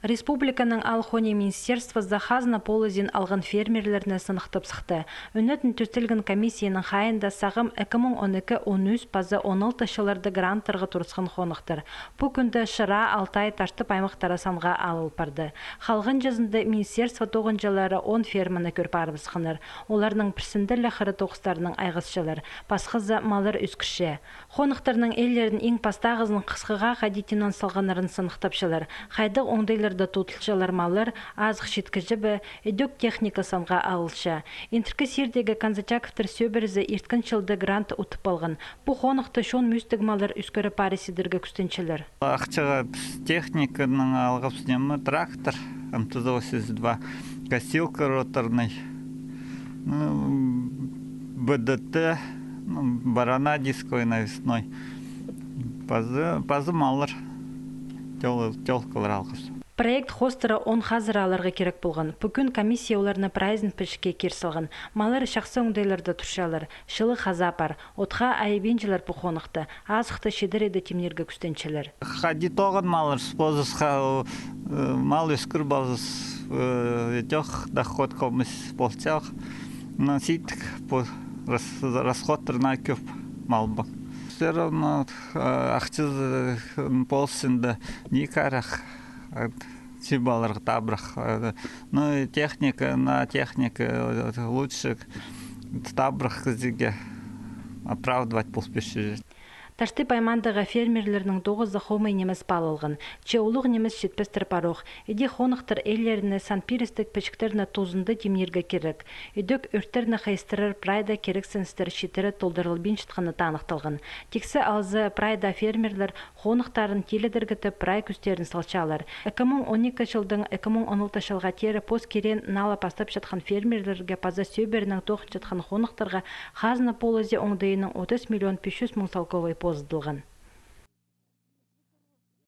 Республиканың алхоне министерство захазна полозин алған фермерлеріне сынықтып сықты. Үнетін түстілген комиссияның хайында сағым 2012-13 пазы 16 шыларды гранттарға тұрысқан қонықтыр. Бұл күнді Шыра, Алтай, Таштып аймақтары санға алып барды. Халғын жазында министерство тоғынжалары 10 ферманы көрп арбысқыныр. Оларның пірсінділі қыры тоқыстарының айғызшылар, пасқызы малыр үскіші. Қонықтарының елдердің ең пастағызының қысқыға қадетінен салғанарын сынықтапшылар. Қайдық оңдайларда тұтылшалар малыр, азық шеткіжі бі, едік техника санға алылша. Интеркі сердегі Канзачаковтыр сөбірізі ерткін шылды грант ұтып алған. Бұл қонықты шон мүстік малыр үскірі парисидерге күстеншілер. Ақчыға техниканың алғып сынемі трактор, МТЗ-82, косилка роторный, БДТ, барана дисковый навесной, пазы малыр, телкалар алғыз. Проект хостера 10 хазыр аларға керек болған. Бүгін комиссия оларына прайзын пішке керсілген. Малар шақсы оңдайларда тұршалар. Шылы хазапар. Отқа айбенчілер бұқонықты. Азықты шедір еді темнерге күстенчілер. Хади тоғын малар спозысқа мал өскір базыс етеқ доход комыс полтяқ. Наситік расходтырна көп мал бұл. Все равно ақчыз полсында не карақ. Чебалар табрах. Ну, техника, на техника лучше табрах зиге оправдывать поспешить. Ташты паймандағы фермерлерінің 9-ы хомай немес балылғын. Чеулық немес жетпестір паруқ. Еде қонықтыр елеріне санпиристік пешіктеріне тозынды демнерге керек. Едік өрттеріне қайыстырыр прайда керек сенстер шетері толдырылбен шытқаны танықтылғын. Тексі алзы прайда фермерлер қонықтарын теледіргіті прай күстерін салчалар. 2012 жылдың 2016 жылға тері пост керен нала пастап жатқан фермерлерге паза сөберінің тоқын жатқан қонықтарға қазына полызе оңдайының 30 миллион 500 мың салковай поздылған.